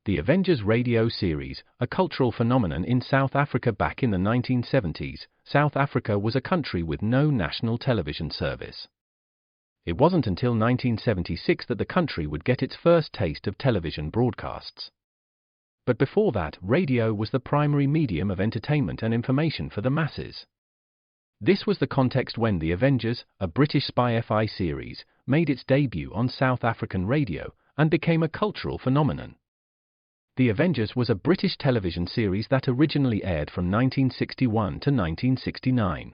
The Avengers radio series, a cultural phenomenon in South Africa back in the 1970s. South Africa was a country with no national television service. It wasn't until 1976 that the country would get its first taste of television broadcasts. But before that, radio was the primary medium of entertainment and information for the masses. This was the context when The Avengers, a British spy FI series, made its debut on South African radio and became a cultural phenomenon. The Avengers was a British television series that originally aired from 1961 to 1969.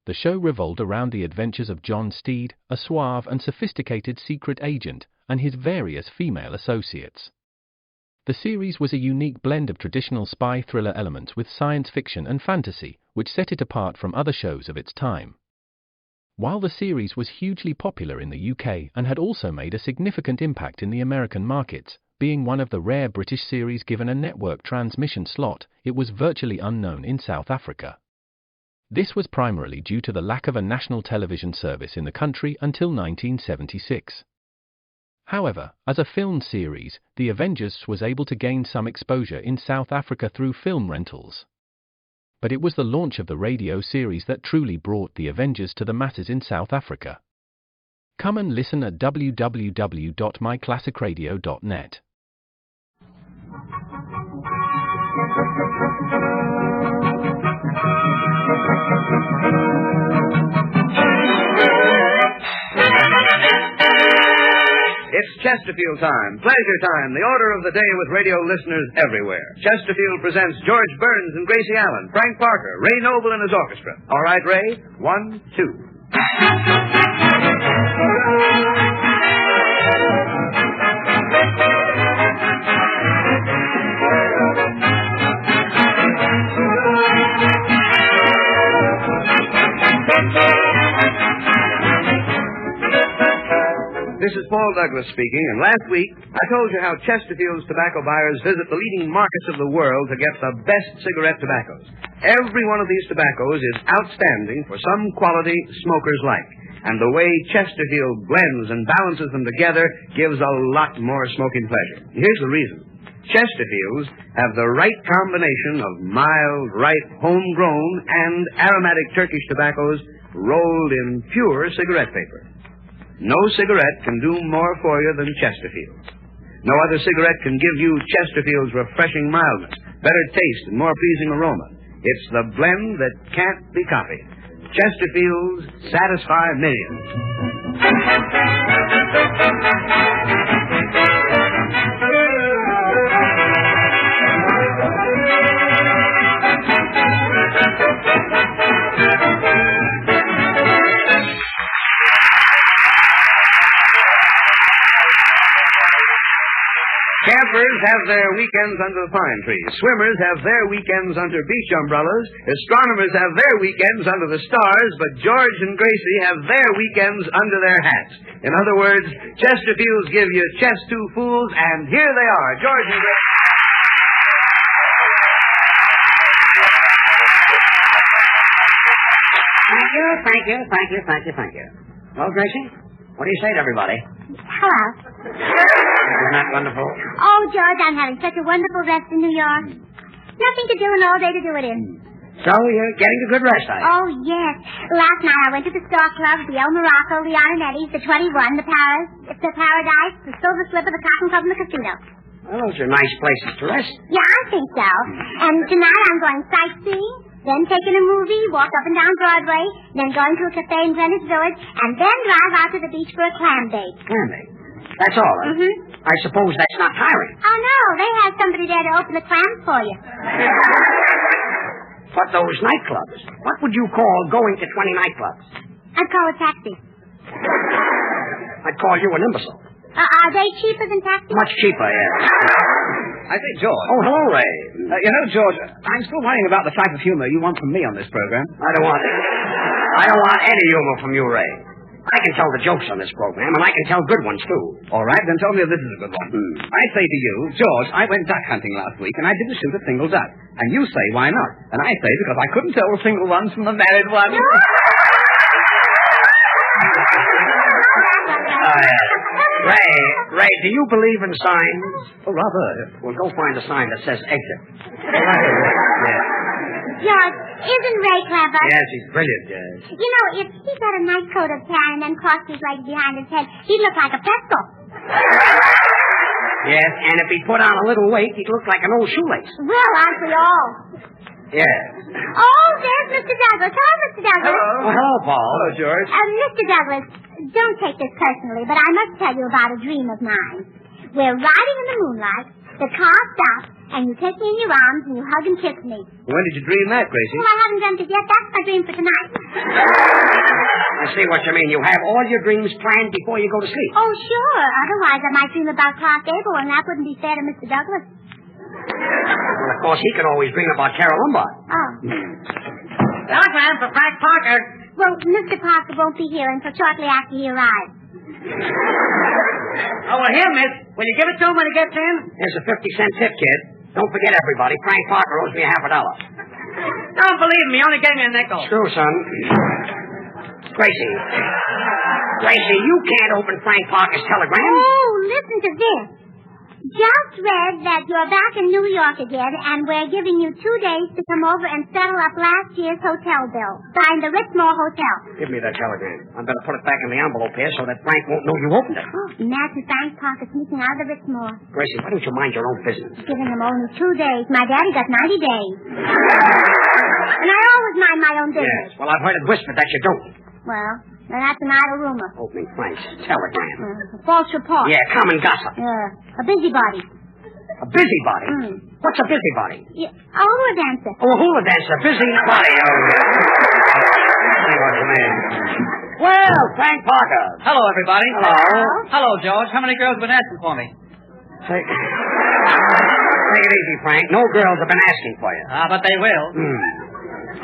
The show revolved around the adventures of John Steed, a suave and sophisticated secret agent, and his various female associates. The series was a unique blend of traditional spy thriller elements with science fiction and fantasy, which set it apart from other shows of its time. While the series was hugely popular in the UK and had also made a significant impact in the American markets, being one of the rare British series given a network transmission slot, it was virtually unknown in South Africa. This was primarily due to the lack of a national television service in the country until 1976. However, as a film series, The Avengers was able to gain some exposure in South Africa through film rentals. But it was the launch of the radio series that truly brought The Avengers to the masses in South Africa. Come and listen at www.myclassicradio.net. It's Chesterfield time, pleasure time, the order of the day with radio listeners everywhere. Chesterfield presents George Burns and Gracie Allen, Frank Parker, Ray Noble and his orchestra. All right, Ray? 1, 2. This is Paul Douglas speaking, and last week I told you how Chesterfield's tobacco buyers visit the leading markets of the world to get the best cigarette tobaccos. Every one of these tobaccos is outstanding for some quality smokers like, and the way Chesterfield blends and balances them together gives a lot more smoking pleasure. Here's the reason. Chesterfields have the right combination of mild, ripe, homegrown, and aromatic Turkish tobaccos rolled in pure cigarette paper. No cigarette can do more for you than Chesterfield's. No other cigarette can give you Chesterfield's refreshing mildness, better taste, and more pleasing aroma. It's the blend that can't be copied. Chesterfield's satisfy millions. Campers have their weekends under the pine trees. Swimmers have their weekends under beach umbrellas. Astronomers have their weekends under the stars. But George and Gracie have their weekends under their hats. In other words, Chesterfields give you chest two fools, and here they are, George and Gracie. Thank you. Well, Gracie, what do you say to everybody? Hello. Isn't that wonderful? Oh, George, I'm having such a wonderful rest in New York. Nothing to do and all day to do it in. So you're getting a good rest, are you? Oh, yes. Last night I went to the Star Club, the El Morocco, the Antonetti's, the 21, the Paradise, the Silver Slipper, the Cotton Club, and the Casino. Well, those are nice places to rest. Yeah, I think so. And tonight I'm going sightseeing, then taking a movie, walk up and down Broadway, then going to a cafe in Greenwich Village, and then drive out to the beach for a clam bake. Clam bake? That's all, huh? Mm-hmm. I suppose that's not tiring. Oh, no. They have somebody there to open the clams for you. But those nightclubs, what would you call going to 20 nightclubs? I'd call a taxi. I'd call you an imbecile. Are they cheaper than taxis? Much cheaper, yes. I say, George. Oh, hello, Ray. George, I'm still wondering about the type of humor you want from me on this program. I don't want any humor from you, Ray. I can tell the jokes on this program, and I can tell good ones, too. All right, then tell me if this is a good one. I say to you, George, I went duck hunting last week, and I didn't shoot a single duck. And you say, why not? And I say, because I couldn't tell the single ones from the married ones. Oh, yes. Ray, do you believe in signs? Oh, rather. Well, go find a sign that says exit. Yes. George, isn't Ray clever? Yes, he's brilliant, yes. You know, if he got a nice coat of tan and then crossed his legs behind his head, he'd look like a pretzel. Yes, and if he put on a little weight, he'd look like an old shoelace. Well, aren't we all? Yes. Oh, there's Mr. Douglas. Hello, Mr. Douglas. Hello. Oh, hello, Paul. Hello, George. Mr. Douglas, don't take this personally, but I must tell you about a dream of mine. We're riding in the moonlight, the car stops, and you take me in your arms and you hug and kiss me. When did you dream that, Gracie? Well, I haven't dreamt it yet. That's my dream for tonight. I see what you mean. You have all your dreams planned before you go to sleep. Oh, sure. Otherwise, I might dream about Clark Gable, and that wouldn't be fair to Mr. Douglas. Well, of course, he can always dream about Carol Lombard. Oh. Telegram for Frank Parker. Well, Mr. Parker won't be here until shortly after he arrives. Oh, well, here, miss. Will you give it to him when he gets in? Here's a 50-cent tip, kid. Don't forget, everybody, Frank Parker owes me $50. Don't believe me. He only gave me a nickel. True, son. Gracie, you can't open Frank Parker's telegram. Oh, listen to this. Just read that you're back in New York again, and we're giving you 2 days to come over and settle up last year's hotel bill. Signed the Ritzmore Hotel. Give me that telegram. I'm going to put it back in the envelope here so that Frank won't know you opened it. Oh, imagine Frank Parker sneaking out of the Ritzmore. Gracie, why don't you mind your own business? Giving him only 2 days. My daddy got 90 days. And I always mind my own business. Yes, well, I've heard it whispered that you don't. Well, then that's an idle rumor. Opening Frank's telegram. A false report. Yeah, common gossip. A busybody. A busybody? What's a busybody? Yeah, a hula dancer. Oh, a hula dancer. Busybody. Oh, see what you mean. Well, Frank Parker. Hello, everybody. Hello. Hello, George. How many girls have been asking for me? Take it easy, Frank. No girls have been asking for you. But they will.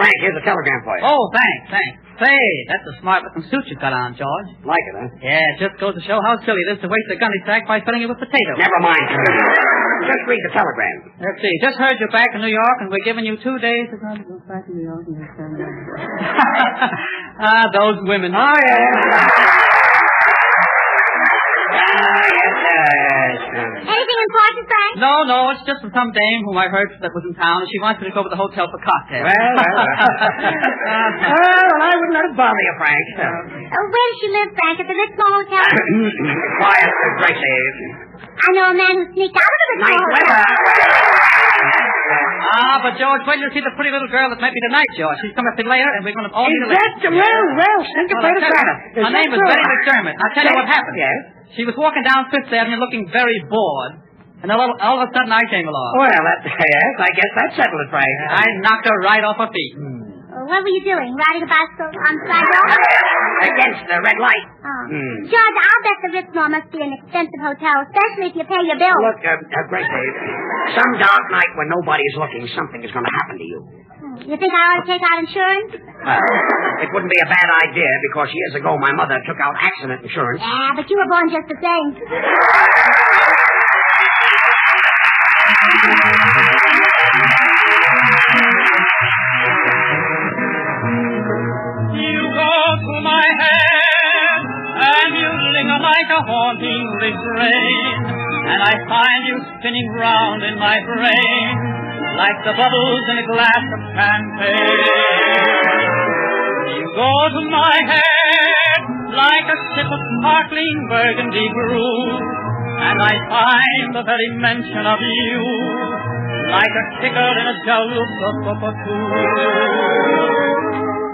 Frank, here's a telegram for you. Oh, thanks. Say, that's a smart-looking suit you've got on, George. Like it, huh? Yeah, it just goes to show how silly it is to waste a gunny sack by filling it with potatoes. Never mind, just read the telegram. Let's see. Just heard you're back in New York, and we're giving you 2 days to go back to New York. Those women. Oh, yeah. Anything important, Frank? No, it's just from some dame whom I heard that was in town, and she wants me to go over to the hotel for cocktails. Well, I wouldn't let it bother you, Frank. Where does she live, Frank? At the Ritzmore Hotel? Quiet, Gracie. I know a man who sneaked out of the Ritzmore Hotel. But George, wait till you see the pretty little girl that met me tonight, George. She's coming up in later, and we're going to all be Well, syncopate us at it. Her name is Betty McDermott. I'll tell you what happened. Yes? She was walking down Fifth Avenue looking very bored, and all of a sudden I came along. Well, yes, I guess that settled it, Frank. I knocked her right off her feet. What were you doing? Riding a bicycle on the sidewalk? Against the red light. George, I'll bet the Ritzmore must be an expensive hotel, especially if you pay your bill. Look, Gracie, some dark night when nobody's looking, something is going to happen to you. You think I ought to take out insurance? Well, it wouldn't be a bad idea because years ago my mother took out accident insurance. Yeah, but you were born just the same. You go through my head, and you linger like a haunting refrain, and I find you spinning round in my brain, like the bubbles in a glass of champagne. You go to my head, like a sip of sparkling burgundy brew, and I find the very mention of you, like a kicker in a jaloopa.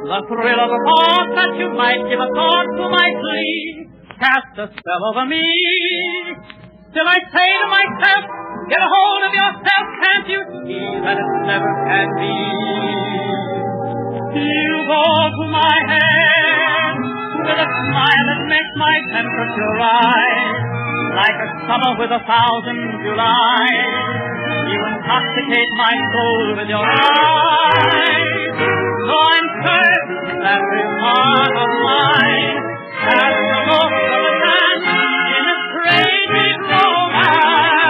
The thrill of the thought that you might give a thought to my plea cast a spell over me. Still I say to myself, get a hold of yourself, can't you see that it never can be? You go to my head with a smile that makes my temperature rise, like a summer with 1,000 Julys. You intoxicate my soul with your eyes. So I'm certain that this heart of mine has the look of a dance in a crazy romance.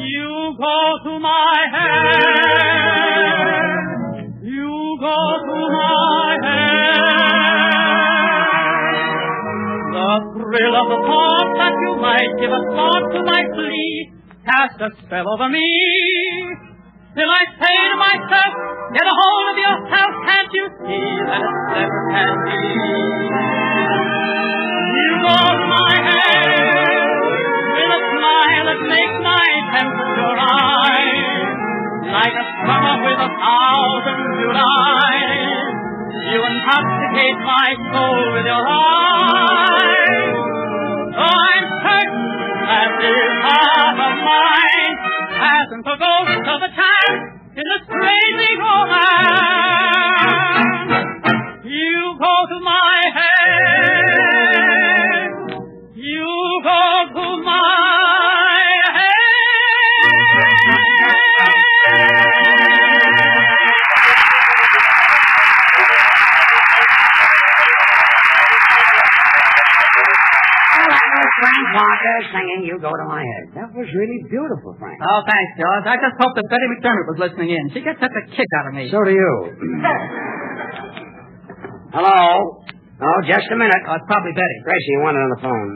You go to my head. You go to my head. The thrill of the night, give a thought to my plea, cast a spell over me. Till I say to myself, get a hold of yourself, can't you see that it never can be? You go to my head with a smile that makes my temperature rise, like a summer with 1,000 Julys. You intoxicate my soul with your eyes. So I'm certain that this heart of mine hasn't the ghost of a chance in this crazy romance. You go to my head. You go to my head. Frank Parker singing You Go to My Head. That was really beautiful, Frank. Oh, thanks, George. I just hope that Betty McDermott was listening in. She gets such a kick out of me. So do you. Hello? Oh, just a minute. Oh, it's probably Betty. Gracie, you want it on the phone.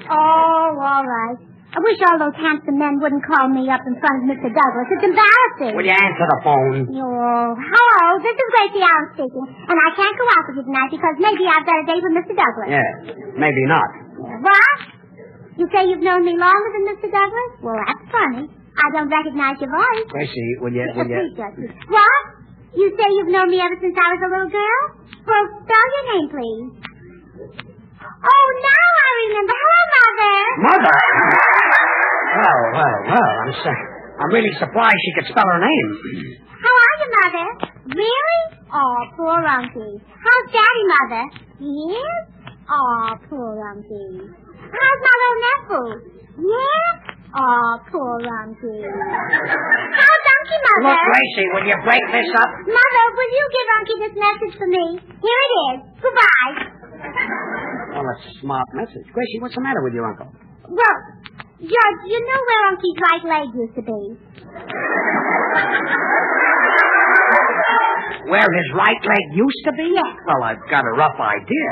Oh, all right. I wish all those handsome men wouldn't call me up in front of Mr. Douglas. It's embarrassing. Will you answer the phone? Oh, hello. This is Gracie Allen speaking. And I can't go out with you tonight because maybe I've got a date with Mr. Douglas. Yes, maybe not. What? You say you've known me longer than Mr. Douglas? Well, that's funny. I don't recognize your voice. Gracie, will you... Please, Judge. What? You say you've known me ever since I was a little girl? Well, spell your name, please. Oh, now I remember. Hello, Mother. Mother? Well, I'm really surprised she could spell her name. How are you, Mother? Really? Oh, poor Unky. How's Daddy, Mother? Yes? Oh, poor Unky. How's my little nephew? Yeah? Oh, poor Unky. How's Unky, Mother? Look, Gracie, will you break this up? Mother, will you give Unky this message for me? Here it is. Goodbye. Well, that's a smart message. Gracie, what's the matter with your uncle? Well, Judge, you know where Unky's right leg used to be. Where his right leg used to be? Yes. Well, I've got a rough idea.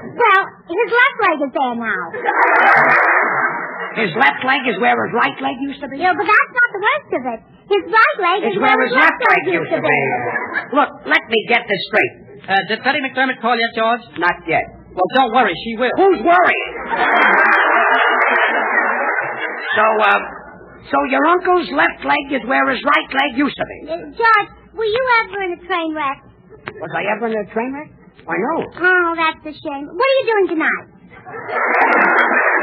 Well, his left leg is there now. His left leg is where his right leg used to be? Yeah, but that's not the worst of it. His right leg is where his left leg used to be. Look, let me get this straight. Did Betty McDermott call yet, George? Not yet. Well, don't worry. She will. Who's worrying? So your uncle's left leg is where his right leg used to be? George, were you ever in a train wreck? Was I ever in a train wreck? Why, no. Oh, that's a shame. What are you doing tonight?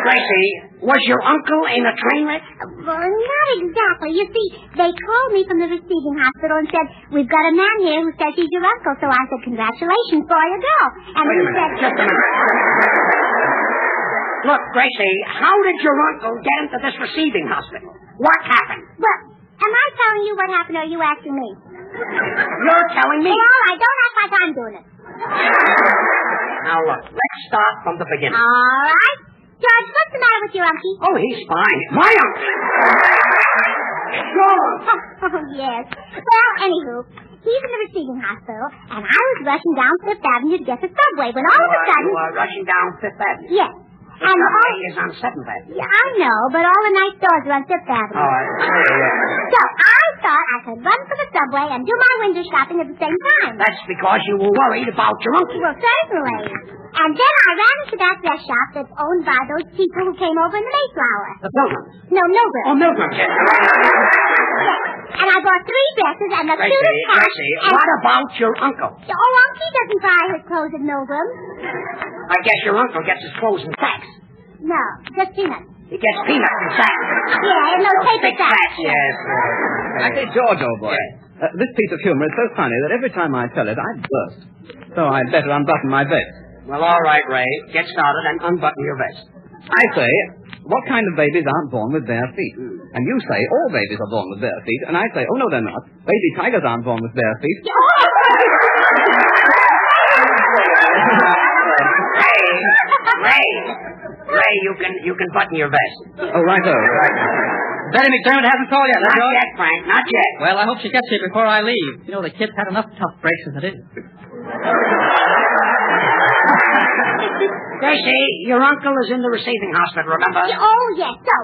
Gracie, was your uncle in a train wreck? Well, not exactly. You see, they called me from the receiving hospital and said, we've got a man here who says he's your uncle. So I said, congratulations, boy or girl. And Wait he a minute. said... Just a minute. Look, Gracie, how did your uncle get into this receiving hospital? What happened? Well, am I telling you what happened, or are you asking me? You're telling me. Well, all right, don't act like I'm doing it. Now, look, let's start from the beginning. All right. George, what's the matter with your uncle? Oh, he's fine. My uncle. George. Oh, yes. Well, anywho, he's in the receiving hospital, and I was rushing down Fifth Avenue to get the subway when all of a sudden... You are rushing down Fifth Avenue? Yes. The subway is on 7th Avenue. Yeah, I know, but all the nice stores are on Fifth Avenue. Oh, yeah. So I thought I could run for the subway and do my window shopping at the same time. That's because you were worried about your uncle. Well, certainly. And then I ran into that dress shop that's owned by those people who came over in the Mayflower. The Pilgrims. No, Milgram. Oh, Milgram, yes. Yes. And I bought 3 dresses and the cutest hat. Gracie, what about your uncle? Oh, Unky doesn't buy his clothes at Milgram. I guess your uncle gets his clothes in sacks. No, just peanuts. He gets peanuts in sacks. Yeah, in those paper big sacks. Yes. I say, George, old boy, this piece of humor is so funny that every time I tell it, I burst. So I'd better unbutton my vest. Well, all right, Ray. Get started and unbutton your vest. I say, what kind of babies aren't born with bare feet? And you say all babies are born with bare feet, and I say, oh, no, they're not. Baby tigers aren't born with bare feet. Ray, you can button your vest. Oh, righto. Betty McDermott hasn't called yet, Not George? yet, Frank. Not yet. Well, I hope she gets here before I leave. You know, the kid's had enough tough breaks as it is. Gracie, your uncle is in the receiving hospital, remember? Oh, yes. So,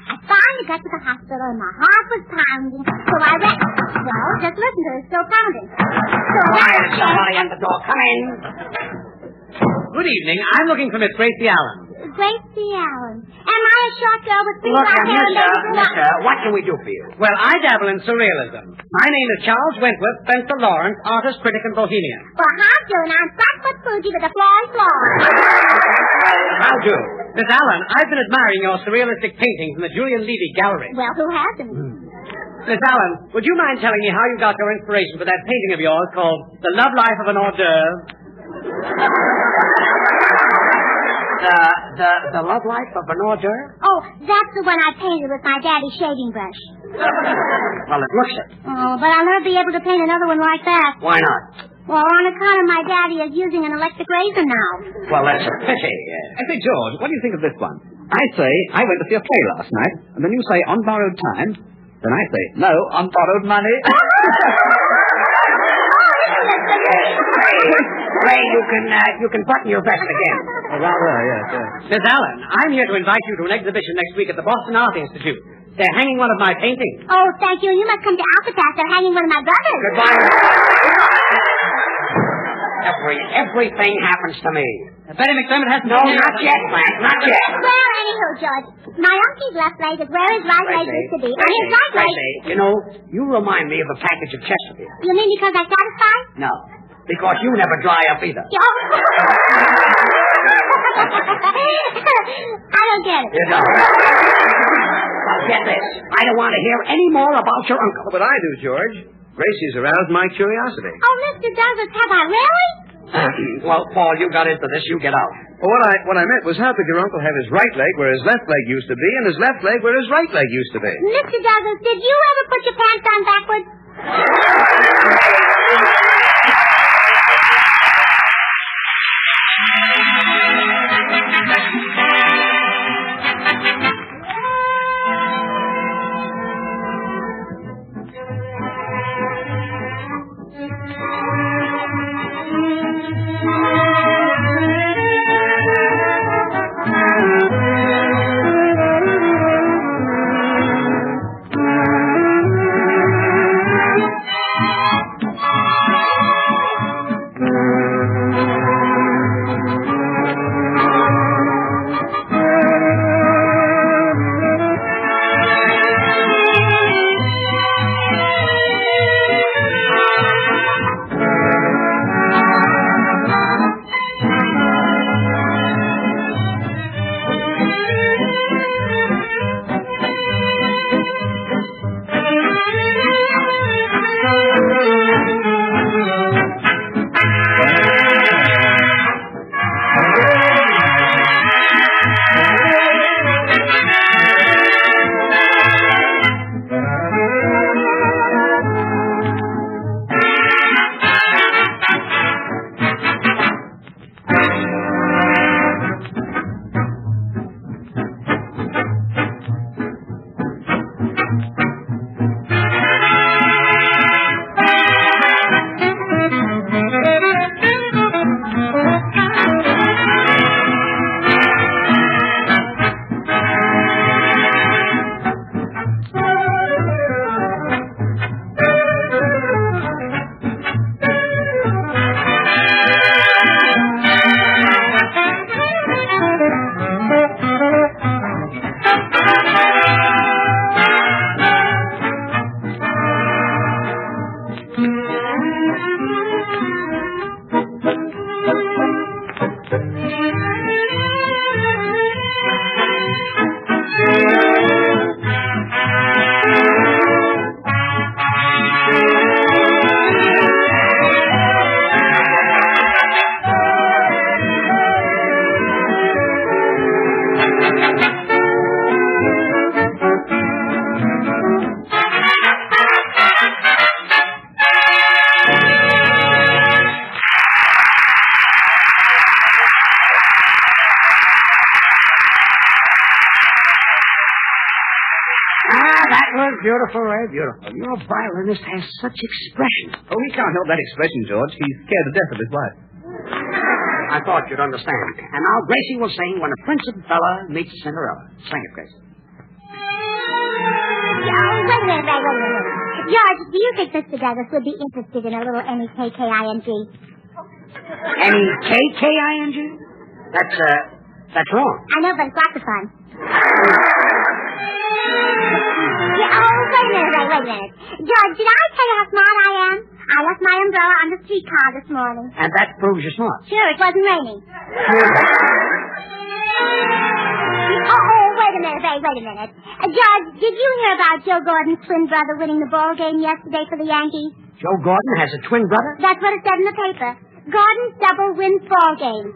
I finally got to the hospital and my heart was pounding. So I went... Well, just listen to it. It's still pounding. So Quiet, somebody at the door. Come in. Good evening. I'm looking for Miss Gracie Allen. Gracie Allen. Am I a short girl with three Look, black hair and baby blue eyes? mister, what can we do for you? Well, I dabble in surrealism. My name is Charles Wentworth Spencer Lawrence, artist, critic, and bohemian. Well, how do? And I'm Blackfoot Fuji with a floor floor. How do? Miss Allen, I've been admiring your surrealistic paintings in the Julian Levy Gallery. Well, who hasn't? Miss Allen, would you mind telling me how you got your inspiration for that painting of yours called The Love Life of an Hors d'oeuvre? The love life of an hors d'oeuvre? Oh, that's the one I painted with my daddy's shaving brush. Well, it looks it. Oh, but I'll never be able to paint another one like that. Why not? Well, on account of my daddy is using an electric razor now. Well, that's a pity. I say, George, what do you think of this one? I say, I went to see a play last night, and then you say, on borrowed time. Then I say, no, on borrowed money. Ray, you can button your vest again. Rather, yes. Miss Allen, I'm here to invite you to an exhibition next week at the Boston Art Institute. They're hanging one of my paintings. Oh, thank you. You must come to Alcatraz. They're hanging one of my brothers. Goodbye. Everything happens to me. Betty McDermott hasn't... No, not yet, Frank, not yet. Well, anywho, George, my uncle's left leg is where his right leg used to be. And his right leg... You know, you remind me of a package of Chesterfield. You mean because I satisfied? No, because you never dry up either. Oh. I don't get it. You don't. Well, get this. I don't want to hear any more about your uncle. But I do, George. Gracie's aroused my curiosity. Oh, Mr. Douglas, have I really? Well, Paul, you got into this. You get out. Well, what I meant was, how could your uncle have his right leg where his left leg used to be and his left leg where his right leg used to be? Mr. Douglas, did you ever put your pants on backwards? Beautiful, Ray, beautiful. Your violinist has such expression. Oh, he can't help that expression, George. He's scared to death of his wife. I thought you'd understand. And now Gracie will sing When a Principal Fella Meets a Cinderella. Sing it, Gracie. Wait a minute. George, do you think Mr. Douglas would be interested in a little N-E-K-K-I-N-G? N-E-K-K-I-N-G? That's wrong. I know, but it's lots of fun. Wait a minute. George, did I tell you how smart I am? I left my umbrella on the streetcar this morning. And that proves you're smart. Sure, it wasn't raining. Wait a minute. George, did you hear about Joe Gordon's twin brother winning the ball game yesterday for the Yankees? Joe Gordon has a twin brother? That's what it said in the paper. Gordon's double wins ball game.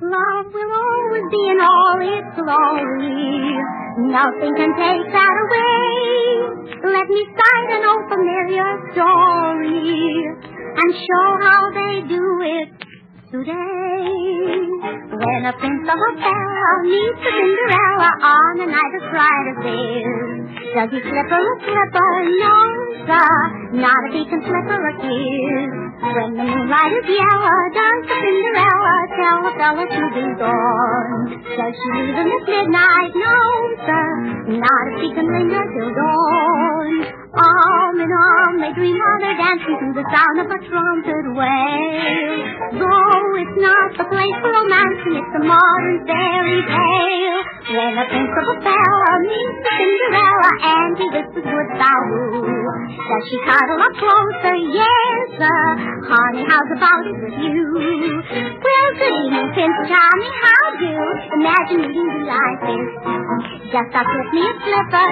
Love will always be in all its glory. Nothing can take that away. Let me cite an old familiar story and show how they do it today. When a prince of a fella meets a Cinderella on a night as bright as this, does he slip her a slipper? No, sir, not if he can slip her a kiss. When the moonlight is yellow, does the Cinderella tell the fella to be gone? Does she leave him at midnight? No, sir, not if she can linger till dawn. Arm in arm, they dream while they're dancing to the sound of a trumpet wail. Though it's not the place for romancing, it's a modern fairy tale. When a prince of a fella meets a Cinderella and he whispers goodbye, does she cuddle up closer? Yes, sir. Honey, how's about it with you? Well, good evening, Prince Charming, how do? Imagine meeting you like this. Just slip me a slipper,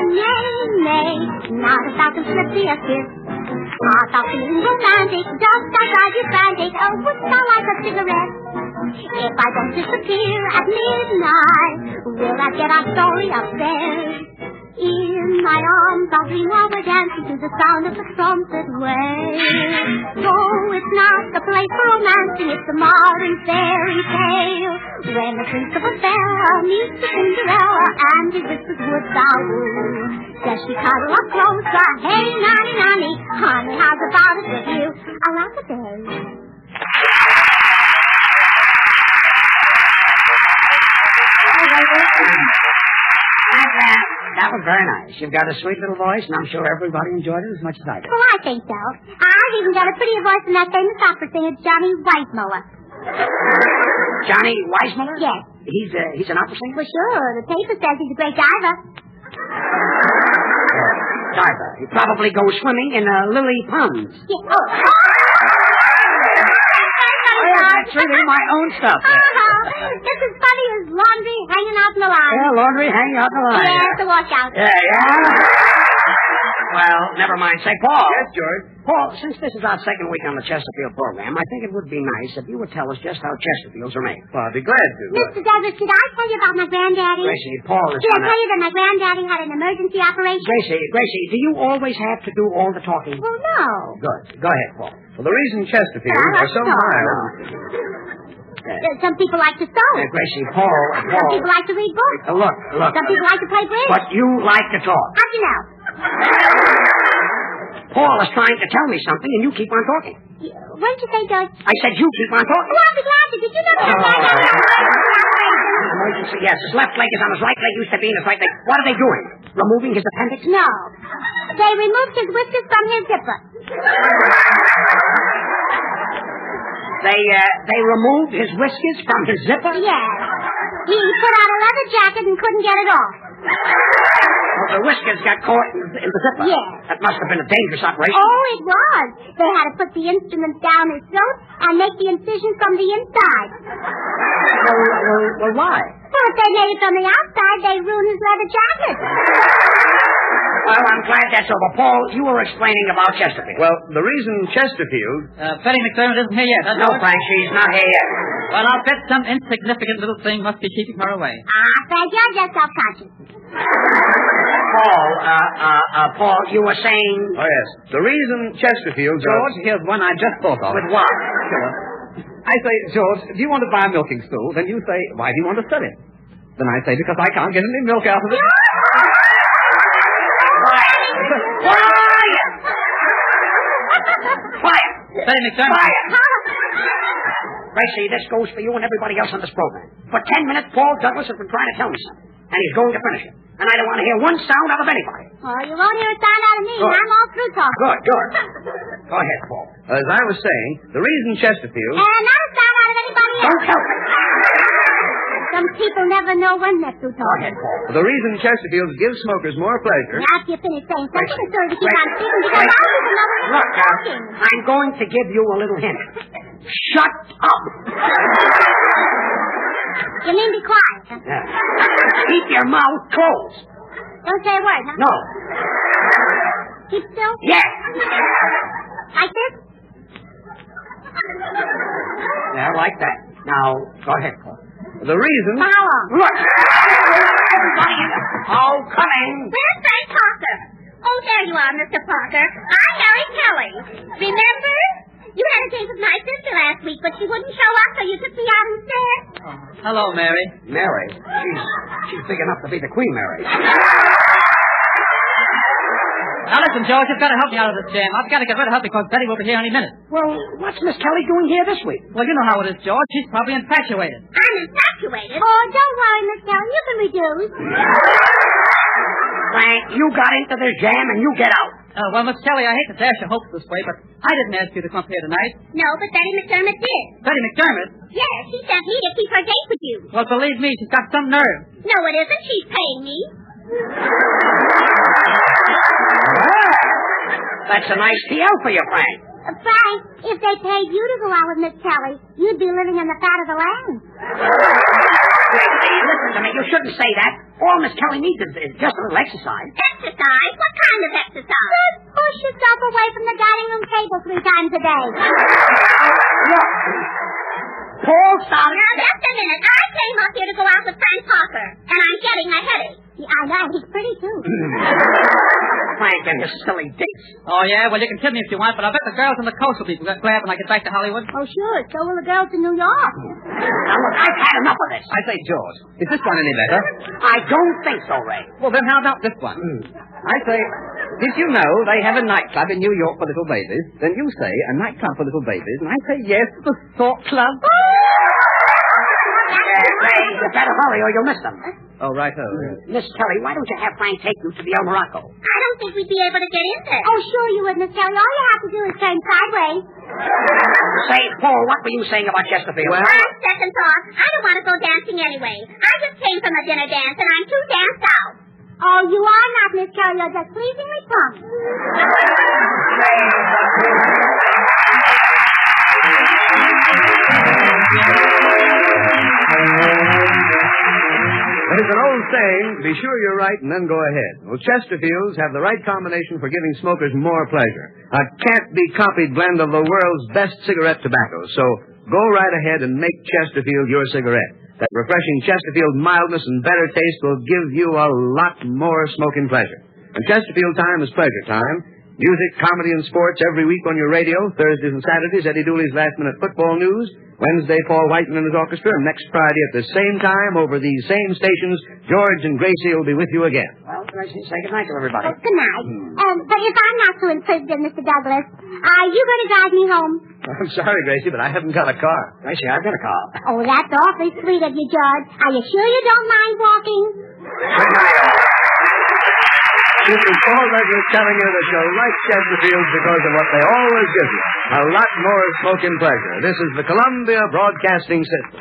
nay, not if I can slip me a kiss. Heart of feeling romantic, just outside you frantic, oh, would I like a cigarette? If I don't disappear at midnight, will I get our story upstairs? In my arms, I'll dream while we're dancing to the sound of the trumpet wail. Though it's not the place for romancing, it's a modern fairy tale. When the prince of a fella meets a Cinderella and he whispers would thou woo, does she cuddle up closer? Hey, nanny, honey, how's about it with you? I'll laugh a day. That was very nice. You've got a sweet little voice, and I'm sure everybody enjoyed it as much as I did. Oh, I think so. I've even got a prettier voice than that famous opera singer, Johnny Weissmuller. Johnny Weissmuller? Yes. He's an opera singer? For sure. The paper says he's a great diver. Diver. He probably goes swimming in lily ponds. Yeah. Oh. That's really my own stuff. It's as funny as laundry hanging out in the line. Yeah, laundry hanging out in the line. Yeah, it's a washout. Yeah. Well, never mind. Say, Paul. Yes, George? Paul, since this is our second week on the Chesterfield program, I think it would be nice if you would tell us just how Chesterfields are made. Well, I'd be glad to. Mr. Douglas, did I tell you about my granddaddy? Gracie, Paul is Did I tell you that my granddaddy had an emergency operation? Gracie, do you always have to do all the talking? Well, no. Good. Go ahead, Paul. Well, the reason Chesterfields are so mild. Some people like to sew. Gracie, Paul. Some people like to read books. Look. Some people like to play bridge. But you like to talk. How'd you know? Paul is trying to tell me something, and you keep on talking. What did you say, George? I said you keep on talking. Oh, I'll be glad to. Did you know that my granddaddy had an emergency operation? Emergency, yes. His left leg is on his right leg, used to be in his right leg. What are they doing? Removing his appendix? No. They removed his whiskers from his zipper. They removed his whiskers from his zipper? Yes. He put on a leather jacket and couldn't get it off. Well, the whiskers got caught in the zipper. Yes. That must have been a dangerous operation. Oh, it was. They had to put the instrument down his throat and make the incision from the inside. Well, why? Well, if they made it from the outside, they'd ruin his leather jacket. Well, I'm glad that's over. Paul, you were explaining about Chesterfield. Well, the reason Chesterfield... Betty McDermott isn't here yet. No, Frank, she's not here yet. Well, I'll bet some insignificant little thing must be keeping her away. Frank, you're just self-conscious. Paul, you were saying... Oh, yes. The reason Chesterfields George, here's one I just thought of. With what? Sure. I say, George, do you want to buy a milking stool? Then you say, why do you want to sell it? Then I say, because I can't get any milk out of it. Quiet! Quiet! Betty McDermott. Quiet! Gracie, this goes for you and everybody else on this program. For 10 minutes, Paul Douglas has been trying to tell me something, and he's going to finish it. And I don't want to hear one sound out of anybody. Oh, you won't hear a sound out of me. Good. I'm all through talking. Good. Go ahead, Paul. As I was saying, the reason Chesterfield... And not a sound out of anybody else. Don't tell me. Some people never know when they're through Go talking. ahead, Paul. The reason Chesterfield gives smokers more pleasure... Now, after you finish saying something, it's sort of to keep on speaking because Gracie. all people know when Look, they're talking. I'm going to give you a little hint. Shut up. You mean be quiet, huh? Yeah. Keep your mouth closed. Don't say a word, huh? No. Keep still? Yes. Like this? Yeah, like that. Now, go ahead, Paul. The reason... For how long? Look. Everybody in the... Oh, coming. Where's Frank Parker? Oh, there you are, Mr. Parker. I'm Harry Kelly. Remember? You had a date with my sister last week, but she wouldn't show up, so you took me out instead. Oh, hello, Mary. Mary. She's big enough to be the Queen Mary. Now listen, George, you've got to help me out of this jam. I've got to get rid of her because Betty will be here any minute. Well, what's Miss Kelly doing here this week? Well, you know how it is, George. She's probably infatuated. I'm infatuated. Oh, don't worry, Miss Kelly. You can reduce. Frank, you got into this jam and you get out. Well, Miss Kelly, I hate to dash your hopes this way, but I didn't ask you to come up here tonight. No, but Betty McDermott did. Betty McDermott? Yes, she sent me to keep her date with you. Well, believe me, she's got some nerve. No, it isn't. She's paying me. That's a nice deal for you, Frank. Frank, if they paid you to go out with Miss Kelly, you'd be living in the fat of the land. Hey, listen to me. You shouldn't say that. All Miss Kelly needs is just a little exercise. Exercise? What kind of exercise? Just push yourself away from the dining room table 3 times a day. Look. Paul started... Now, just a minute. I came up here to go out with Frank Parker, and I'm getting a headache. Yeah, I know. He's pretty, too. Frank and his silly dates. Oh, yeah? Well, you can kid me if you want, but I bet the girls on the coast will be glad when I get back to Hollywood. Oh, sure. So will the girls in New York. Now, look, I've had enough of this. I say, George, is this one any better? I don't think so, Ray. Well, then how about this one? I say, did you know they have a nightclub in New York for little babies? Then you say, a nightclub for little babies, and I say, yes, the Thought Club. Ray, you better hurry or you'll miss them. Oh, righto. Miss Kelly, why don't you have Frank take you to the El Morocco? I don't think we'd be able to get in there. Oh, sure you would, Miss Kelly. All you have to do is turn sideways. Say, Paul, what were you saying about Chesterfield? Well, On second thought, I don't want to go dancing anyway. I just came from a dinner dance, and I'm too danced out. Oh, you are not, Miss Kelly. You're just pleasingly plump. There's an old saying, be sure you're right and then go ahead. Well, Chesterfields have the right combination for giving smokers more pleasure. A can't-be-copied blend of the world's best cigarette tobacco. So go right ahead and make Chesterfield your cigarette. That refreshing Chesterfield mildness and better taste will give you a lot more smoking pleasure. And Chesterfield time is pleasure time. Music, comedy, and sports every week on your radio. Thursdays and Saturdays, Eddie Dooley's last-minute football news. Wednesday, Paul Whiteman and his orchestra. And next Friday at the same time, over these same stations, George and Gracie will be with you again. Well, Gracie, say goodnight to everybody. Good night. But if I'm not too inquisitive, Mr. Douglas, are you going to drive me home? I'm sorry, Gracie, but I haven't got a car. Gracie, I've got a call. Oh, that's awfully sweet of you, George. Are you sure you don't mind walking? Good night. This is Paul Douglas telling you that you'll like Chesterfields because of what they always give you. A lot more smoking pleasure. This is the Columbia Broadcasting System.